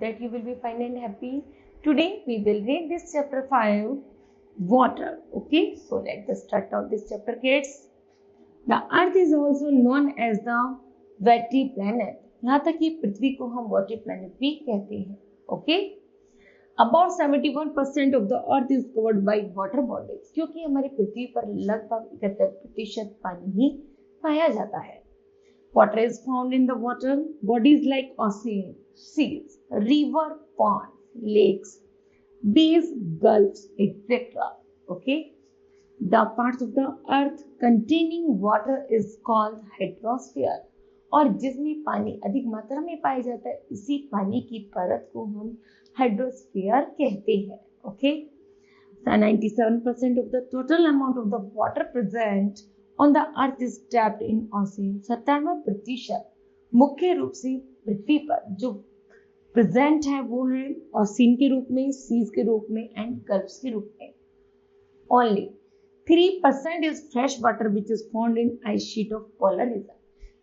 that you will be fine and happy. Today we will read this chapter 5, water. Okay, so let's start out this chapter, kids. The earth is also known as the watery planet. यहाँ तक कि पृथ्वी को हम watery planet भी कहते हैं. Okay, About 71% of the earth is covered by water bodies. क्योंकि हमारी पृथ्वी पर लगभग 71% पानी ही पाया जाता है. Water is found in the water bodies like ocean, seas, river, ponds, lakes, bays, gulfs, etc. Okay. The parts of the earth containing water is called hydrosphere. और जिसमें पानी अधिक मात्रा में पाया जाता है, इसी पानी की परत को हम हाइड्रोस्फीयर कहते हैं. Okay, 97% of the total amount of the water present on the earth is trapped in ocean. 97% मुख्य रूप से पृथ्वी पर जो प्रेजेंट है वो है ओशियन के रूप में, सीज के रूप में एंड गल्फ्स के रूप में. Only 3% is fresh water which is found in ice sheet of polar region.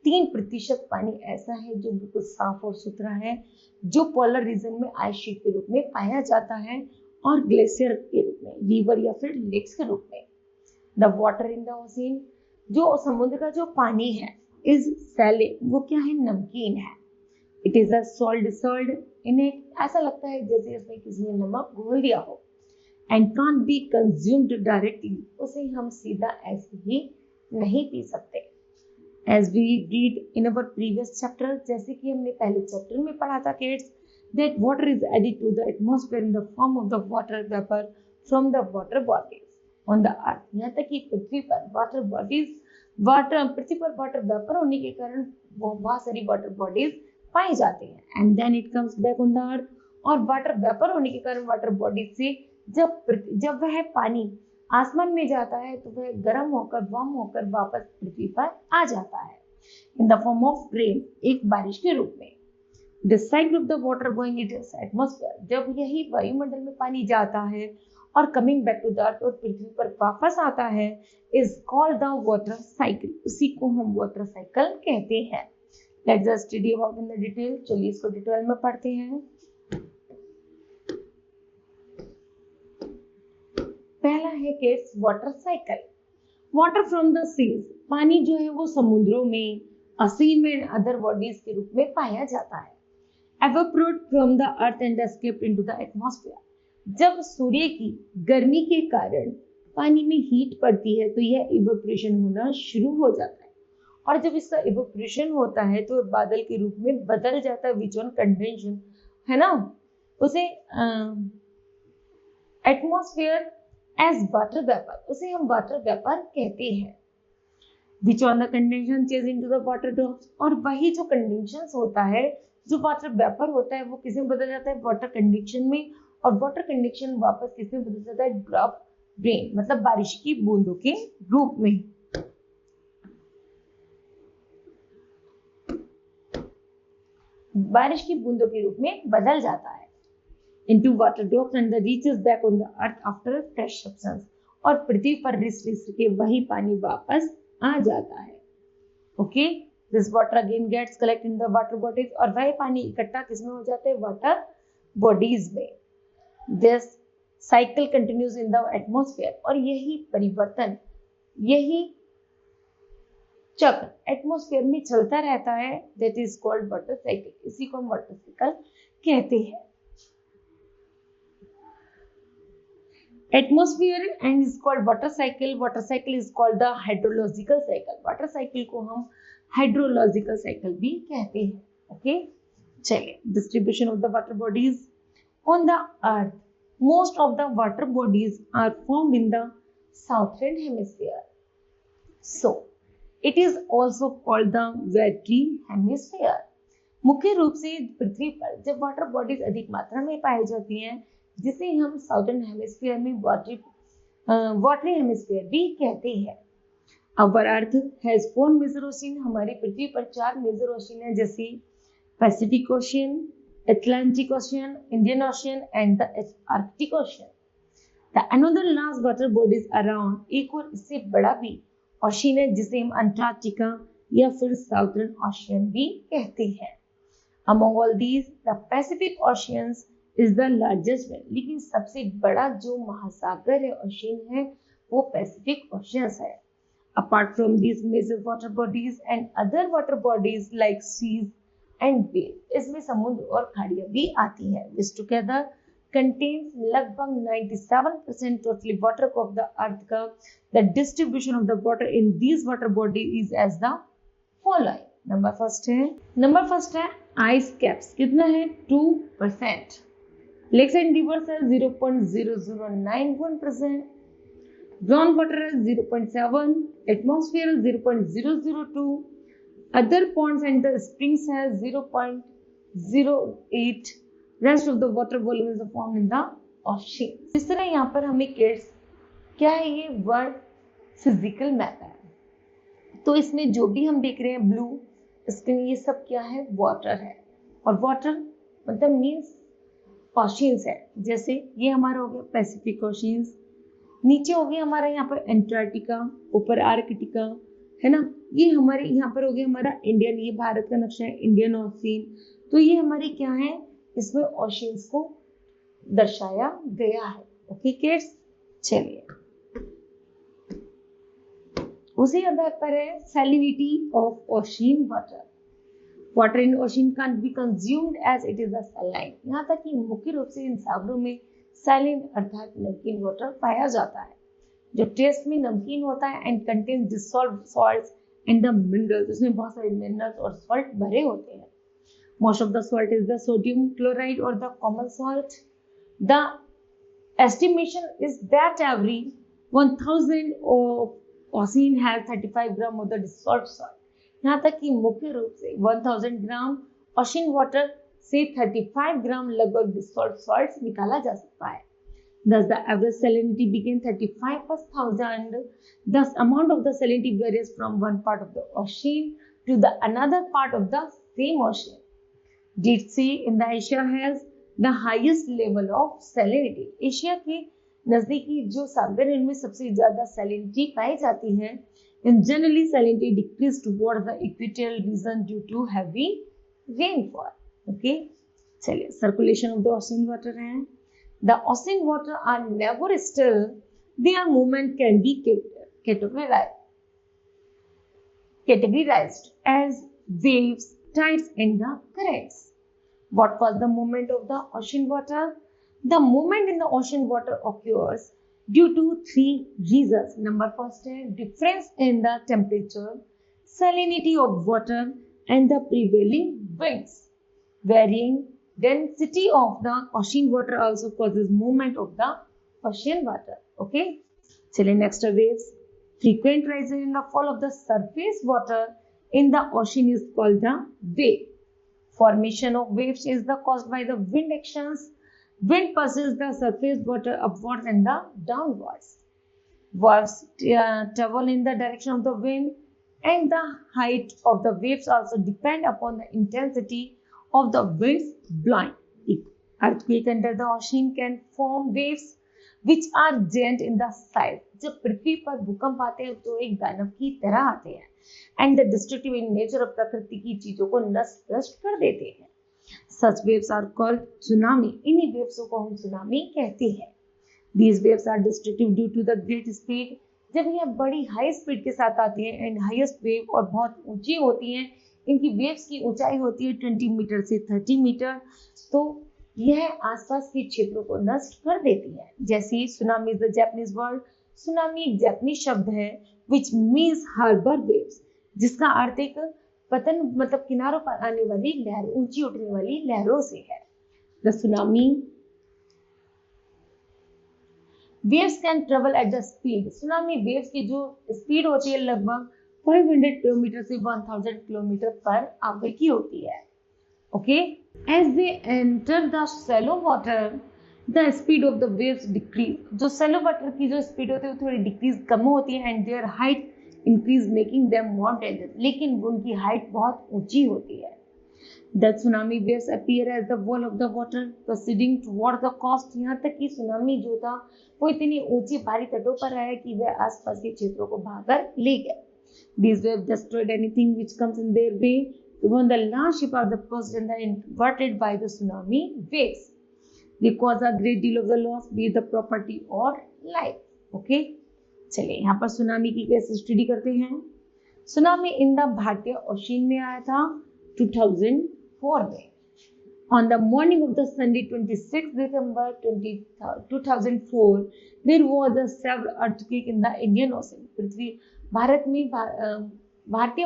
3% पानी ऐसा है जो बिल्कुल साफ और सुथरा है, जो पोलर रीजन में आइस शीट के रूप में पाया जाता है और ग्लेशियर के रूप में, रिवर या फिर लेक्स के रूप में. The water in the ocean, जो समुद्र का जो पानी है, इज सैलिन, वो क्या है, नमकीन है. It is a salt in it, ऐसा लगता है जैसे इसमें किसी ने नमक घोल दिया हो. And can't be consumed directly, उसे हम सीधा ऐसे ही नहीं पी सकते. As we read in our previous chapter, जैसे कि हमने पहले चैप्टर में पढ़ा था kids, that water is added to the atmosphere in the form of the water vapor from the water bodies on the earth. यहाँ तक कि पृथ्वी पर पृथ्वी पर वाटर वेपर होने के कारण बहुत सारी वाटर बॉडीज पाई जाती हैं. And then it comes back on the earth, और वाटर वेपर होने के कारण वाटर बॉडीज से जब वह पानी आसमान में जाता है तो वह गर्म होकर वार्म होकर वापस पृथ्वी पर आ जाता है in the form of rain, एक बारिश के रूप में. The cycle of the water going into atmosphere, जब यही वायुमंडल में पानी जाता है और coming back to the earth और पृथ्वी पर वापस आता है, is called the water cycle. उसी को हम वाटर साइकिल कहते हैं. Let's just study about in the detail. चलिए इसको डिटेल में पढ़ते हैं. पहला है kids water cycle. Water from the seas, पानी जो है वो समुद्रों में, ओशियन में, अदर बॉडीज के रूप में पाया जाता है. Evaporate from the earth and escape into the atmosphere, जब सूर्य की गर्मी के कारण पानी में हीट पड़ती है तो यह इवेपोरेशन होना शुरू हो जाता है. और जब इसका इवेपोरेशन होता है तो बादल के रूप में बदल जाता है, विच ऑन कंडेंशन है ना, उसे एटमॉस्फेयर एज वाटर वेपर, उसे हम वाटर वेपर कहते हैं. Which on the condensation change into the water drops, और वही जो कंडेंशन होता है, जो वाटर वेपर होता है, वो किसमें बदल जाता है, वाटर कंडक्शन में, और वाटर कंडक्शन वापस किसमें बदल जाता है, ड्रॉप रेन, मतलब बारिश की बूंदों के रूप में. बारिश की बूंदों के रूप में बदल जाता है into water drops and the reaches back on the earth after fresh substance, और पृथ्वी पर रिस के वही पानी वापस आ जाता है. Okay, this water again gets collect in the water bodies, और वही पानी इकट्ठा किसमें हो जाता है, वाटर बॉडीज में. This cycle continues in the atmosphere, और यही परिवर्तन, यही चक्र एटमॉस्फेयर में चलता रहता है. That is called water cycle, इसी को हम वाटर साइकिल कहते हैं. Atmosphere and is called water cycle. Water cycle is called the hydrological cycle. Water cycle को हम hydrological cycle भी कहते हैं. Okay, चलिए. Distribution of the water bodies on the earth. Most of the water bodies are found in the southern hemisphere. So, it is also called the watery hemisphere. मुख्य रूप से पृथ्वी पर जब वाटर बॉडीज अधिक मात्रा में पाई जाती हैं, जिसे हम साउथर्न हेमिस्फीयर में वाटरी हेमिस्फीयर भी कहते हैं. अवर अर्थ हैज 4 मेजर ओशियन, हमारी पृथ्वी पर 4 मेजर ओशियन है, जैसे Pacific ocean, Atlantic ocean, Indian ocean and the Arctic ocean. The another large water bodies around, एक और इससे बड़ा भी ओशियन है जिसे हम अंटार्कटिका या फिर साउथर्न ओशियन भी कहते हैं. Among all these, the Pacific Oceans is the largest one. लेकिन सबसे बड़ा जो महासागर है, ओशियन है, वो पैसिफिक ओशियंस है. Apart from these major water bodies and other water bodies like seas and waves, इसमें समुद्र और खाड़ियाँ भी आती हैं. Which together contains लगभग 97% totally water of the earth का. The distribution of the water in these water bodies is as the following. Number first है ice caps. कितना है? 2%. लेक्स एंड रिवर्स है 0.0091%. ग्राउंड वाटर है 0.7. एटमॉस्फेयर है 0.002. Other Pond's and the springs है 0.08. Rest of the water volume is form in the ocean. इस तरह यहाँ पर हमें किड्स क्या है, ये वर्ड फिजिकल मैप है. तो इसमें जो भी हम देख रहे हैं ब्लू स्क्रीन, ये सब क्या है? वाटर है. और वाटर मतलब मीन्स ओशियंस है. जैसे ये हमारा हो गया पैसिफिक ओशियंस, नीचे हो गया हमारा यहाँ पर एंटार्क्टिका, ऊपर आर्कटिका है ना. ये हमारे यहाँ पर हो गया हमारा इंडियन, ये भारत का नक्शा है, इंडियन ओशियन. तो ये हमारे क्या है, इसमें ओशियंस को दर्शाया गया है. ओके किड्स, चलिए उसी आधार पर है salinity of ocean water. Water in ocean can be consumed as it is the saline. यहाँ तक कि मुख्य रूप से इन सागरों में सैलिन अर्थात नमकीन वाटर पाया जाता है, जो टेस्ट में नमकीन होता है and contains dissolved salts and the minerals. उसमें बहुत सारे मिनरल्स और सॉल्ट भरे होते हैं. Most of the salt is the sodium chloride or the common salt. The estimation is that every 1000 of ocean has 35 gram of the dissolved salt. यहाँ तक कि मुख्य रूप से 1000 ग्राम ओशन वाटर से 35 ग्राम लगभग dissolved salts निकाला जा सकता है. Thus the average salinity begin 35 per thousand. Thus amount of the salinity varies from one part of the ocean to the another part of the same ocean. Dead Sea in the Asia has the highest level of salinity. Asia के नजदीकी जो सागर इनमें सबसे ज्यादा salinity पाई जाती है. And generally salinity decreased towards the equatorial region due to heavy rainfall. Okay, चलिए circulation of the ocean water है. The ocean water are never still. Their movement can be categorized as waves, tides and the currents. What was the movement of the ocean water? The movement in the ocean water occurs due to three reasons. Number first है difference in the temperature, salinity of water and the prevailing winds. Varying density of the ocean water also causes movement of the ocean water. Okay, चलिए next है waves. Frequent rise in the fall of the surface water in the ocean is called the wave. Formation of waves is the caused by the wind actions. Wind pushes the surface water upwards and the downwards. Waves travel in the direction of the wind, and the height of the waves also depend upon the intensity of the winds blowing. Earthquake under the ocean can form waves which are giant in the size. जब पृथ्वी पर भूकंप आते हैं तो एक दानव की तरह आते हैं. And the destructive in nature of प्रकृति की चीजों को नष्ट भ्रष्ट कर देते हैं. Such waves are called tsunami. इन्हीं वेव्स को हम सुनामी कहते हैं. These waves are destructive due to the great speed. जब यह बड़ी हाई स्पीड के साथ आती है एंड हाईएस्ट वेव और बहुत ऊंची होती हैं, इनकी वेव्स की ऊंचाई होती है 20 मीटर से 30 मीटर, तो यह आसपास के क्षेत्रों को नष्ट कर देती है. जैसे tsunami is the Japanese word. Tsunami एक जापानीज शब्द है which means harbor waves, जिसका अर्थ एक पतन मतलब किनारों पर आने वाली लहर, ऊंची उठने वाली लहरों से है. The tsunami waves can travel at the speed. Tsunami waves की जो स्पीड होती है लगभग 500 किलोमीटर से 1000 किलोमीटर पर आवर की होती है. Okay, as they enter the shallow water, the speed of the waves decrease. जो shallow water की जो स्पीड होती है वो थोड़ी डिक्रीज कम होती है and their height increase making them more dangerous. लेकिन उनकी हाइट बहुत ऊंची होती है. The tsunami waves appear as the wall of the water proceeding toward the coast. यहाँ तक कि सुनामी जो था वो इतनी ऊंची भारी तटों पर आया कि वह आसपास के क्षेत्रों को भागकर ले गया. These waves destroyed anything which comes in their way Even the last ship of the first and the inverted by the tsunami waves. They cause a great deal of the loss, be the property or life. Okay, चलिए यहाँ पर tsunami की कैसे study करते हैं. Tsunami in the भारतीय ocean में आया था 2004 में. On the morning of the Sunday 26 December 2004, there was a severe earthquake in the Indian Ocean. पृथ्वी भारत में भारतीय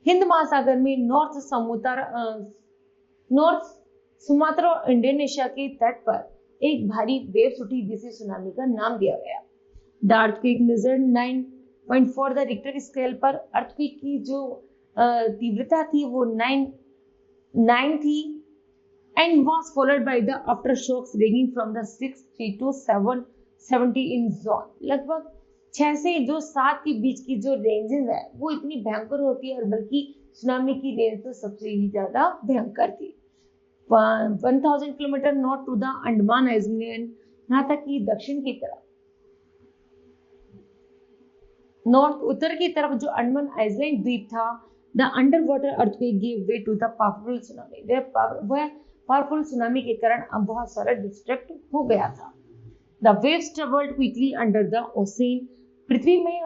हिंद महासागर में नॉर्थ सुमात्रा और इंडोनेशिया के तट पर एक भारी वेव्स उठी जिसे सुनामी का नाम दिया गया. The earthquake measured 9.4 the Richter scale पर. अर्थक्वेक की जो तीव्रता थी वो 9 थी and was followed by the aftershocks ranging from the 6 to 770 in zone. लगभग 6 से जो 7 के बीच की जो रेंजेस है वो इतनी भयंकर होती है, और बल्कि सुनामी की रेंज तो सबसे ही ज्यादा भयंकर थी. 1000 kilometre north to the Andaman island, यहाँ तक कि दक्षिण की तरफ नॉर्थ उत्तर की तरफ जो अंडमान आइलैंड द्वीप था, the under water earthquake give way to the powerful tsunami. Powerful tsunami के कारण अब बहुत सारा डिस्ट्रक्ट हो गया था. The waves travelled quickly under the ocean. पृथ्वी में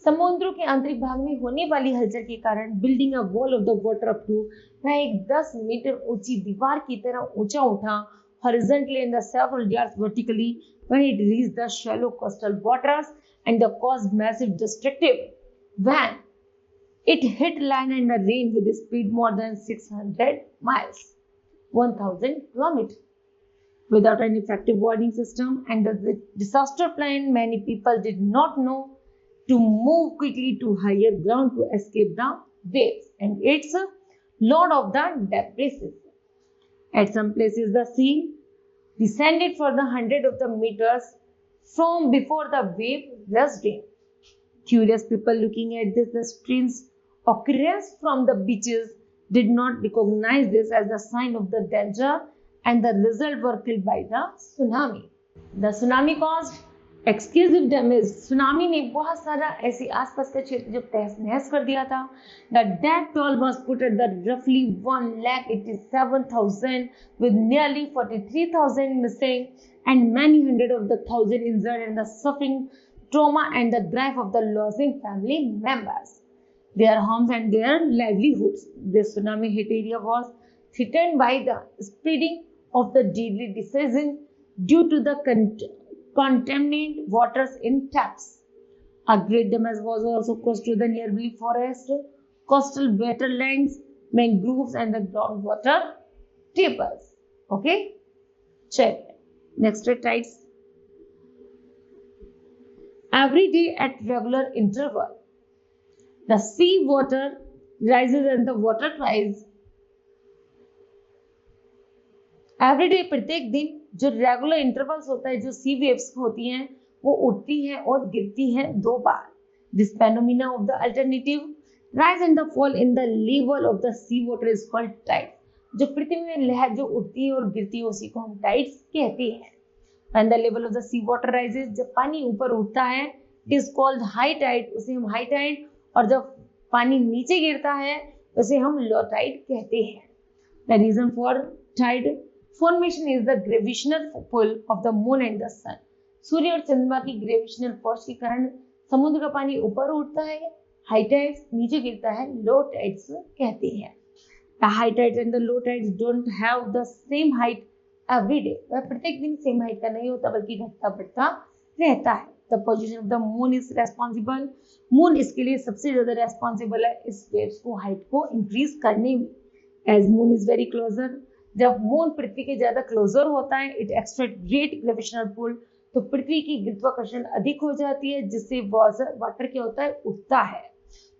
समुद्रों के आंतरिक भाग में होने वाली हलचल के कारण building a wall of the water up to, वह एक 10 मीटर ऊंची दीवार की तरह ऊंचा उठा. Horizontally and the several yards vertically when it reached the shallow coastal waters and the caused massive destructive when it hit land and the rain with a speed more than 600 miles, 1000 kilometers, without an effective warning system and the disaster plan. Many people did not know to move quickly to higher ground to escape the waves and its load of the debris. At some places the sea descended for the hundred of the meters from before the wave rushed in. Curious people looking at this the strange occurrence from the beaches did not recognize this as a sign of the danger, and the result were killed by the tsunami. The tsunami caused excessive damage. Tsunami ने बहुत सारा ऐसे आसपास का क्षेत्र जो तहस नहस कर दिया था. The death toll was put at the roughly 1,87,000 with nearly 43,000 missing and many hundred of the thousand injured, and the suffering, trauma and the grief of the losing family members, their homes and their livelihoods. The tsunami hit area was threatened by the spreading of the deadly disease due to the contaminated waters in taps. A great damage was also caused to the nearby forest, coastal wetlands, mangroves and the groundwater tables. Okay, check. Next, tides. Every day at regular interval, the sea water rises and the water rise. Every day, प्रत्येक दिन जो regular intervals होता है, जो सी waves होती हैं वो उठती हैं और गिरती हैं 2 बार. This phenomena of the alternative rise and the fall in the level of the sea water is called tide. जो पृथ्वी में लहर जो उठती है और गिरती है उसी को हम टाइड्स कहते हैं. When the level of the sea water rises, जब पानी ऊपर उठता है, it is called high tide, उसे हम हाई टाइड, और जब पानी नीचे गिरता है उसे हम लो टाइड कहते हैं. The reason for tide formation is the gravitational pull of the moon and the sun. सूर्य और चंद्रमा की ग्रेविटेशनल फोर्स के कारण समुद्र का पानी ऊपर उठता है, हाई टाइड्स, नीचे गिरता है, लो टाइड्स कहते हैं. The high tides and the low tides don't have the same height every day. वह प्रत्येक दिन सेम हाइट का नहीं होता बल्कि घटता बढ़ता रहता है. The position of the moon is responsible. Moon इसके लिए सबसे ज्यादा रेस्पॉन्सिबल है इस वेव्स को हाइट को इंक्रीज करने में. As moon is very closer, जब मून पृथ्वी के ज्यादा क्लोजर होता है, it extract great gravitational pull, तो पृथ्वी की गुरुत्वाकर्षण अधिक हो जाती है जिससे वाटर क्या होता है, उठता है.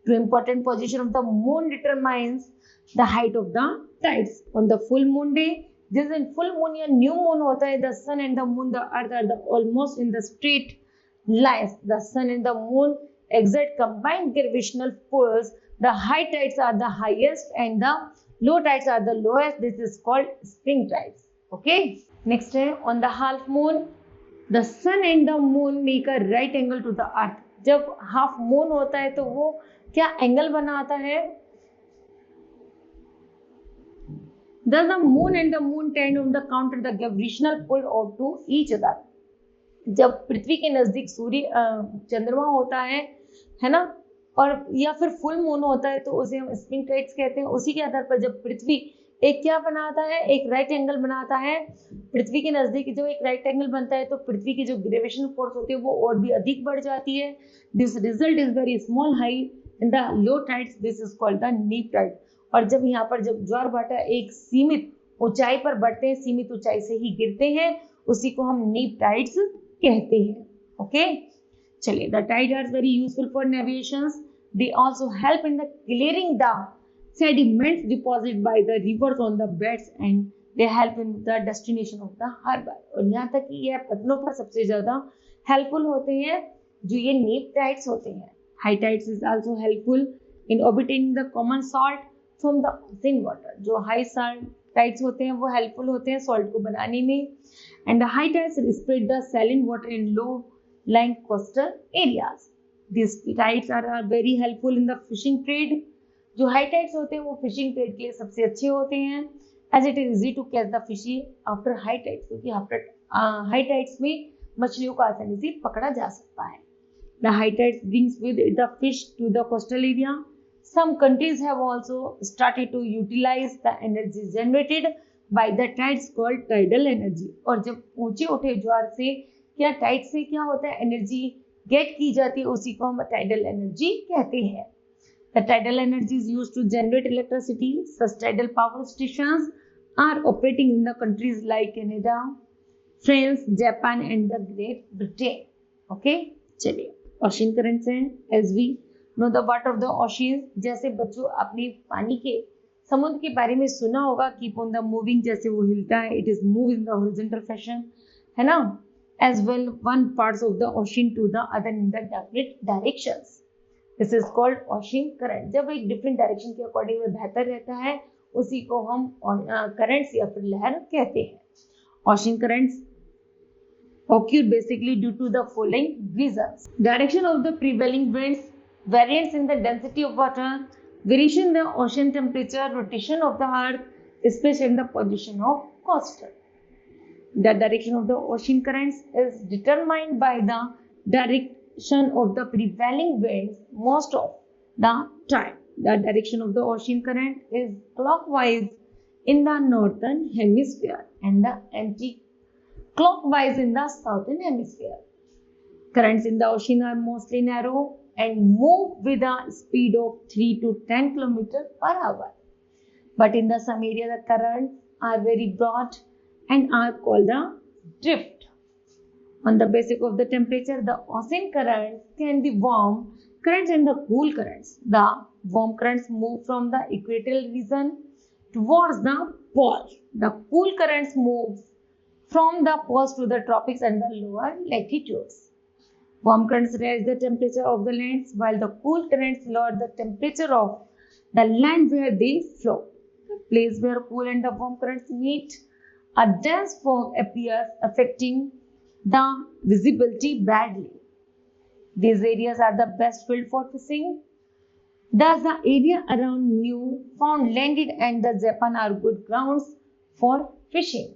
Two important position of the moon determines the height of the tides. On the full moon day, जिस दिन फुल मून या न्यू मून होता है, the sun and the moon the earth are the almost in the straight lines. The sun and the moon exert combined gravitational pulls. The high tides are the highest and the low tides are the lowest. This is called spring tides. Okay. Next है on the half moon, the sun and the moon make a right angle to the earth. जब half moon होता है तो वो क्या angle बनाता है? Thus the moon and the moon tend on the counter the gravitational pull out to each other. जब पृथ्वी के नजदीक सूर्य चंद्रमा होता है ना, और या फिर फुल मून होता है तो उसे हम स्प्रिंग टाइड्स कहते हैं। उसी के आधार पर जब पृथ्वी एक क्या बनाता है, एक राइट एंगल बनाता है पृथ्वी के नजदीक, जो एक राइट एंगल बनता है तो पृथ्वी की जो ग्रेविटेशनल फोर्स होती है वो और भी अधिक बढ़ जाती है। This result is very small high in the low tides, this is called the नीप टाइड। और जब यहाँ पर जब ज्वार भाटा एक सीमित ऊंचाई पर बढ़ते हैं, सीमित ऊंचाई से ही गिरते हैं, उसी को हम नीप टाइड्स कहते हैं। ओके, चलिए, the tide are very useful for navigations, they also help in the clearing the sediments deposited by the rivers on the beds and they help in the destination of the harbor। और यहाँ तक कि यह पतनों पर सबसे ज्यादा helpful होते हैं जो ये नीप टाइड्स होते हैं। High tides is also helpful in obtaining the common salt from the ocean water. जो हाई सॉल्ट टाइड्स होते हैं वो हेल्पफुल होते हैं सॉल्ट को बनाने में। And the high tides spread the saline water in low lying coastal areas. This tides are very helpful in the fishing trade. जो हाई टाइड्स होते हैं वो फिशिंग ट्रेड के लिए सबसे अच्छे होते हैं। As it is easy to catch the fishy after high tides, क्योंकि आफ्टर हाई टाइड्स में मछलियों को आसानी से पकड़ा जा सकता है। The high tides brings with the fish to the coastal area. Some countries have also started to utilise the energy generated by the tides called tidal energy. और जब ऊंचे उठे ज्वार से क्या टाइड से क्या होता है, एनर्जी गेट की जाती है, उसी को हम टाइडल एनर्जी कहते हैं। The tidal energy is used to generate electricity. Such tidal power stations are operating in the countries like Canada, France, Japan and the Great Britain. Okay, चलिए, ocean currents हैं। As we know the water of the ocean, जैसे बच्चों आपने पानी के समुद्र के बारे में सुना होगा, keep on the moving, जैसे वो हिलता है, it is move in the horizontal fashion, है ना, as well one parts of the ocean to the other in the different directions. This is called ocean current. जब एक डिफरेंट डायरेक्शन के according में बहता रहता है उसी को हम करंट्स या फिर लहर कहते हैं। Ocean currents occur basically due to the following reasons: direction of the prevailing winds, variance in the density of water, variation in the ocean temperature, rotation of the earth, especially in the position of coastal. The direction of the ocean currents is determined by the direction of the prevailing winds most of the time. The direction of the ocean current is clockwise in the northern hemisphere and the anti-clockwise in the southern hemisphere. Currents in the ocean are mostly narrow and move with a speed of 3 to 10 km per hour. But in the some area the currents are very broad and are called the drift. On the basis of the temperature, the ocean currents can be warm currents and the cool currents. The warm currents move from the equatorial region towards the pole. The cool currents move from the poles to the tropics and the lower latitudes. Warm currents raise the temperature of the lands, while the cool currents lower the temperature of the land where they flow. The place where cool and the warm currents meet, a dense fog appears, affecting the visibility badly. These areas are the best field for fishing. Thus, the area around Newfoundland and the Japan are good grounds for fishing.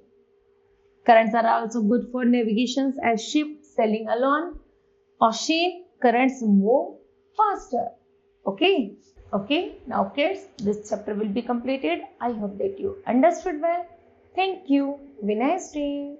Currents are also good for navigation as ships sailing along ocean currents move faster. Okay. Now, kids, this chapter will be completed. I hope that you understood well. Thank you. Have a nice day.